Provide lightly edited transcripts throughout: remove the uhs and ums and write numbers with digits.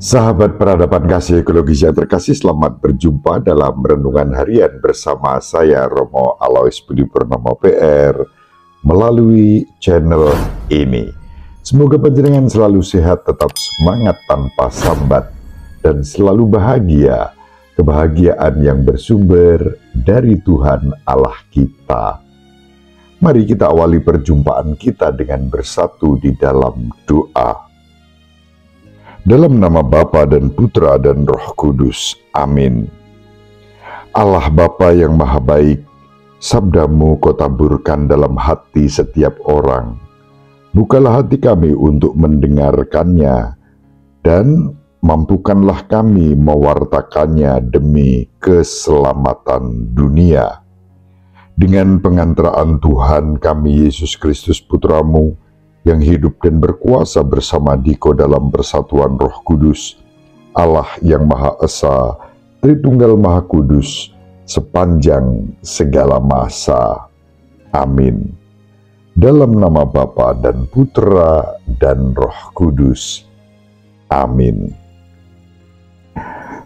Sahabat peradaban kasih ekologis yang terkasih, selamat berjumpa dalam renungan harian bersama saya Romo Alois Budi Purnomo PR melalui channel ini. Semoga panjenengan selalu sehat, tetap semangat tanpa sambat, dan selalu bahagia, kebahagiaan yang bersumber dari Tuhan Allah kita. Mari kita awali perjumpaan kita dengan bersatu di dalam doa. Dalam nama Bapa dan Putra dan Roh Kudus. Amin. Allah Bapa yang Maha Baik, sabdamu Kau taburkan dalam hati setiap orang. Bukalah hati kami untuk mendengarkannya, dan mampukanlah kami mewartakannya demi keselamatan dunia. Dengan pengantaraan Tuhan kami Yesus Kristus Putramu, yang hidup dan berkuasa bersama Diko dalam persatuan Roh Kudus, Allah yang Maha Esa, Tritunggal Maha Kudus, sepanjang segala masa. Amin. Dalam nama Bapa dan Putra dan Roh Kudus. Amin.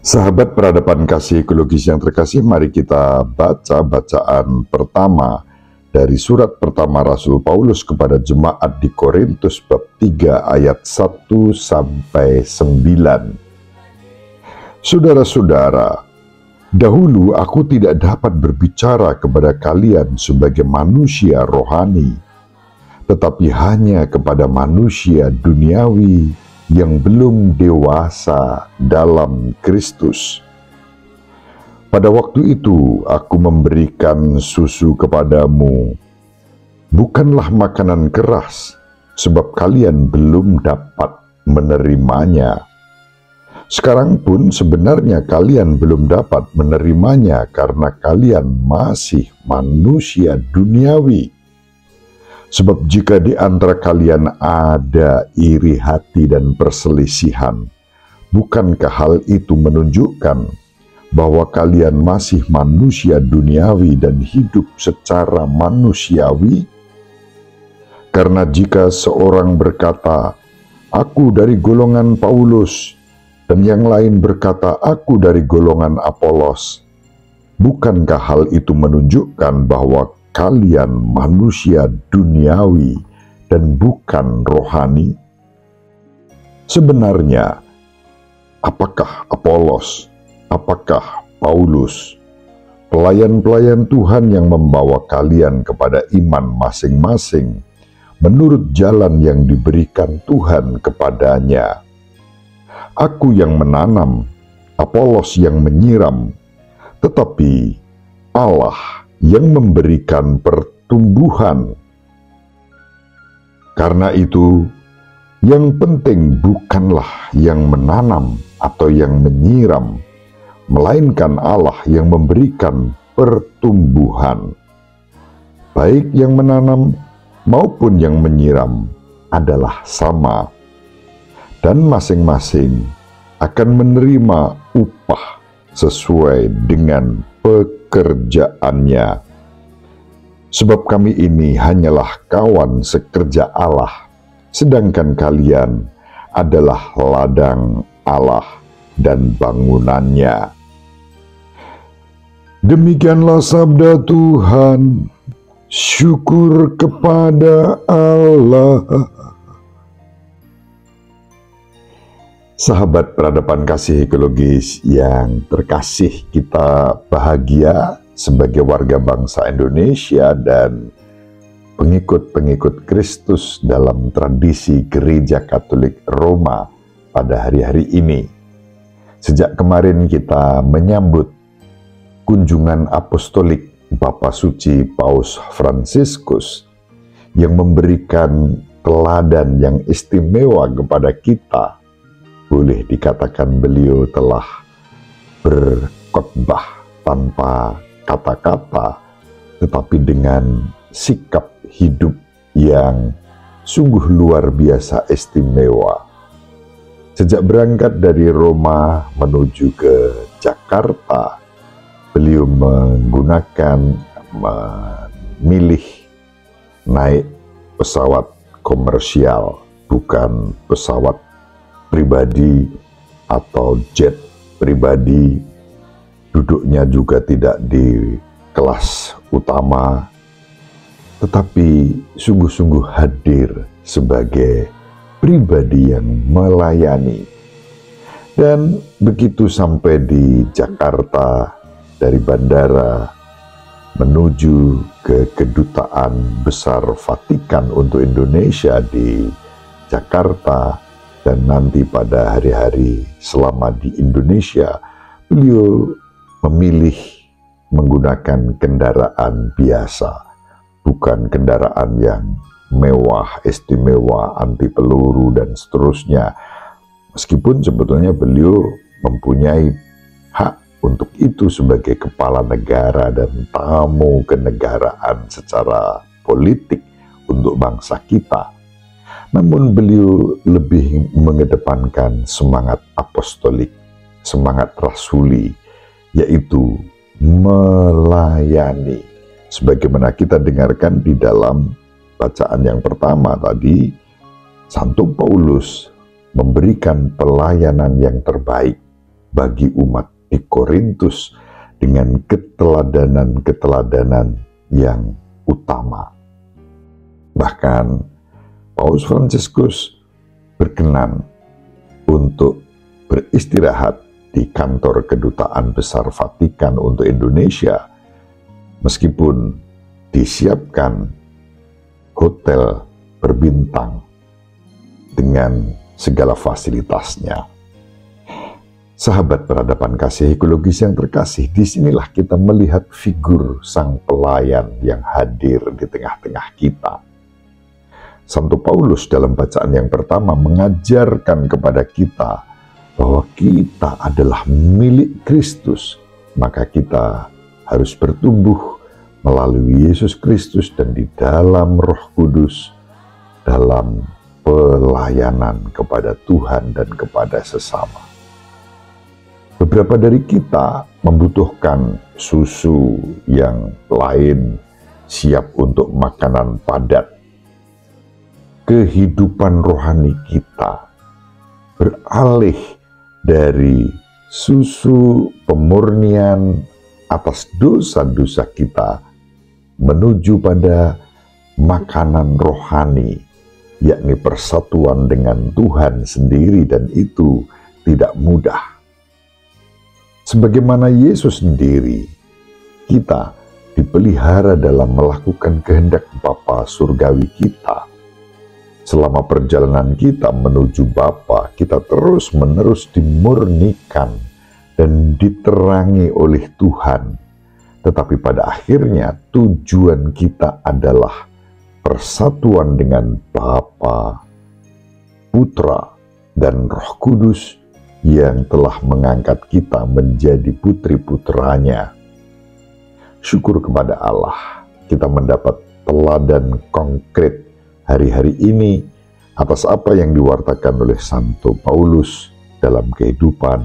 Sahabat peradaban kasih ekologis yang terkasih, mari kita baca bacaan pertama dari surat pertama Rasul Paulus kepada jemaat di Korintus bab 3 ayat 1-9. Saudara-saudara, dahulu aku tidak dapat berbicara kepada kalian sebagai manusia rohani, tetapi hanya kepada manusia duniawi yang belum dewasa dalam Kristus. Pada waktu itu aku memberikan susu kepadamu, bukanlah makanan keras, sebab kalian belum dapat menerimanya. Sekarang pun sebenarnya kalian belum dapat menerimanya karena kalian masih manusia duniawi. Sebab jika di antara kalian ada iri hati dan perselisihan, bukankah hal itu menunjukkan bahwa kalian masih manusia duniawi dan hidup secara manusiawi? Karena jika seorang berkata, "Aku dari golongan Paulus," dan yang lain berkata, "Aku dari golongan Apolos," bukankah hal itu menunjukkan bahwa kalian manusia duniawi dan bukan rohani? Sebenarnya, apakah Apolos? Apakah Paulus, pelayan-pelayan Tuhan yang membawa kalian kepada iman masing-masing menurut jalan yang diberikan Tuhan kepadanya? Aku yang menanam, Apolos yang menyiram, tetapi Allah yang memberikan pertumbuhan. Karena itu, yang penting bukanlah yang menanam atau yang menyiram, melainkan Allah yang memberikan pertumbuhan. Baik yang menanam maupun yang menyiram adalah sama, dan masing-masing akan menerima upah sesuai dengan pekerjaannya. Sebab kami ini hanyalah kawan sekerja Allah, sedangkan kalian adalah ladang Allah dan bangunannya. Demikianlah sabda Tuhan. Syukur kepada Allah. Sahabat peradaban kasih ekologis yang terkasih, kita bahagia sebagai warga bangsa Indonesia dan pengikut-pengikut Kristus dalam tradisi Gereja Katolik Roma pada hari-hari ini. Sejak kemarin kita menyambut kunjungan apostolik Bapa Suci Paus Fransiskus yang memberikan teladan yang istimewa kepada kita. Boleh dikatakan beliau telah berkhotbah tanpa kata-kata, tetapi dengan sikap hidup yang sungguh luar biasa istimewa. Sejak berangkat dari Roma menuju ke Jakarta, beliau memilih naik pesawat komersial, bukan pesawat pribadi atau jet pribadi, duduknya juga tidak di kelas utama, tetapi sungguh-sungguh hadir sebagai pribadi yang melayani. Dan begitu sampai di Jakarta, dari bandara menuju ke Kedutaan Besar Vatikan untuk Indonesia di Jakarta, dan nanti pada hari-hari selama di Indonesia, beliau memilih menggunakan kendaraan biasa, bukan kendaraan yang mewah, istimewa, anti peluru, dan seterusnya. Meskipun sebetulnya beliau mempunyai hak untuk itu sebagai kepala negara dan tamu kenegaraan secara politik untuk bangsa kita. Namun beliau lebih mengedepankan semangat apostolik, semangat rasuli, yaitu melayani. Sebagaimana kita dengarkan di dalam bacaan yang pertama tadi, Santo Paulus memberikan pelayanan yang terbaik bagi umat di Korintus dengan keteladanan-keteladanan yang utama. Bahkan Paus Fransiskus berkenan untuk beristirahat di kantor Kedutaan Besar Vatikan untuk Indonesia, meskipun disiapkan hotel berbintang dengan segala fasilitasnya. Sahabat peradaban kasih ekologis yang terkasih, disinilah kita melihat figur sang pelayan yang hadir di tengah-tengah kita. Santo Paulus dalam bacaan yang pertama mengajarkan kepada kita bahwa kita adalah milik Kristus, maka kita harus bertumbuh melalui Yesus Kristus dan di dalam Roh Kudus, dalam pelayanan kepada Tuhan dan kepada sesama. Beberapa dari kita membutuhkan susu yang lain, siap untuk makanan padat. Kehidupan rohani kita beralih dari susu pemurnian atas dosa-dosa kita menuju pada makanan rohani, yakni persatuan dengan Tuhan sendiri, dan itu tidak mudah. Sebagaimana Yesus sendiri, kita dipelihara dalam melakukan kehendak Bapa surgawi kita. Selama perjalanan kita menuju Bapa, kita terus-menerus dimurnikan dan diterangi oleh Tuhan. Tetapi pada akhirnya tujuan kita adalah persatuan dengan Bapa, Putra, dan Roh Kudus yang telah mengangkat kita menjadi putri-putranya. Syukur kepada Allah, kita mendapat teladan konkret hari-hari ini atas apa yang diwartakan oleh Santo Paulus dalam kehidupan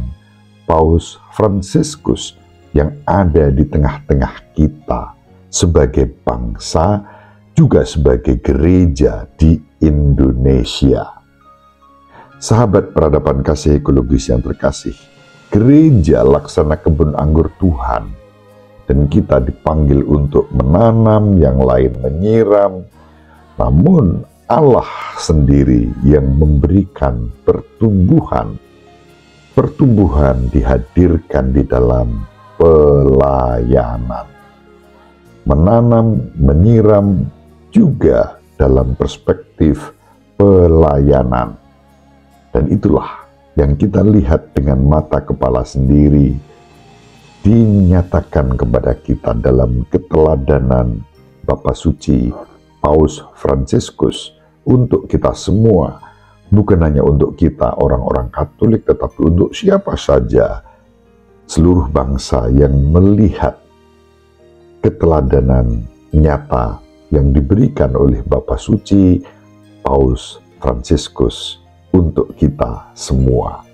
Paus Fransiskus yang ada di tengah-tengah kita sebagai bangsa, juga sebagai gereja di Indonesia. Sahabat peradaban kasih ekologis yang terkasih, gereja laksana kebun anggur Tuhan, dan kita dipanggil untuk menanam, yang lain menyiram, namun Allah sendiri yang memberikan pertumbuhan. Pertumbuhan dihadirkan di dalam pelayanan. Menanam, menyiram juga dalam perspektif pelayanan. Dan itulah yang kita lihat dengan mata kepala sendiri, dinyatakan kepada kita dalam keteladanan Bapa Suci Paus Fransiskus untuk kita semua, bukan hanya untuk kita orang-orang Katolik, tetapi untuk siapa saja, seluruh bangsa yang melihat keteladanan nyata yang diberikan oleh Bapa Suci Paus Fransiskus untuk kita semua.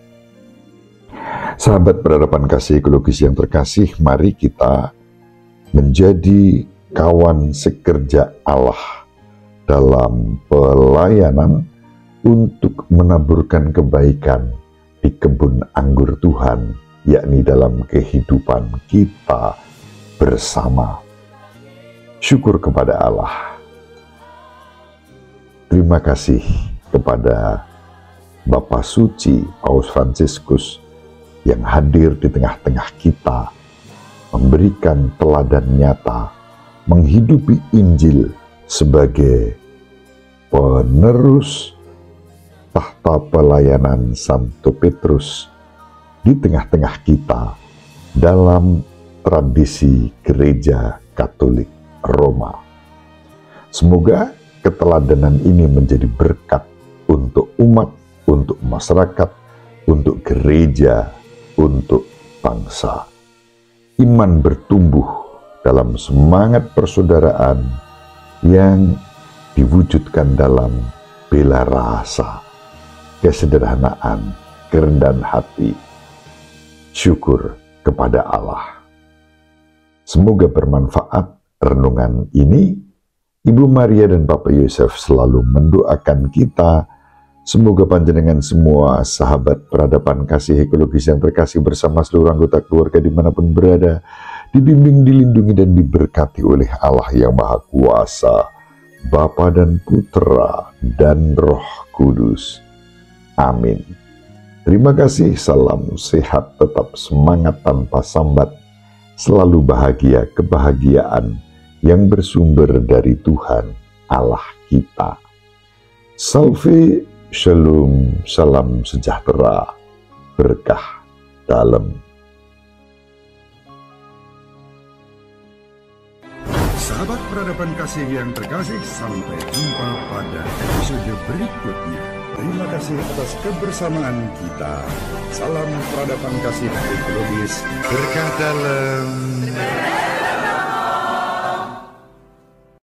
Sahabat peradaban kasih ekologis yang terkasih, mari kita menjadi kawan sekerja Allah dalam pelayanan untuk menaburkan kebaikan di kebun anggur Tuhan, yakni dalam kehidupan kita bersama. Syukur kepada Allah. Terima kasih kepada Bapa Suci Paus Fransiskus yang hadir di tengah-tengah kita, memberikan teladan nyata, menghidupi Injil sebagai penerus tahta pelayanan Santo Petrus di tengah-tengah kita dalam tradisi Gereja Katolik Roma. Semoga keteladanan ini menjadi berkat untuk umat, untuk masyarakat, untuk gereja, untuk bangsa. Iman bertumbuh dalam semangat persaudaraan yang diwujudkan dalam bela rasa, kesederhanaan, kerendahan hati, syukur kepada Allah. Semoga bermanfaat renungan ini. Ibu Maria dan Bapak Yosef selalu mendoakan kita. Semoga panjenengan semua sahabat peradaban kasih ekologis yang terkasih bersama seluruh anggota keluarga dimanapun berada, dibimbing, dilindungi, dan diberkati oleh Allah yang Maha Kuasa, Bapa dan Putra dan Roh Kudus. Amin. Terima kasih, salam sehat, tetap semangat tanpa sambat, selalu bahagia, kebahagiaan yang bersumber dari Tuhan Allah kita. Salve, shalom, salam sejahtera, berkah dalam. Sahabat peradaban kasih yang terkasih, sampai jumpa pada episode berikutnya. Terima kasih atas kebersamaan kita. Salam peradaban kasih ekologis, berkah dalam.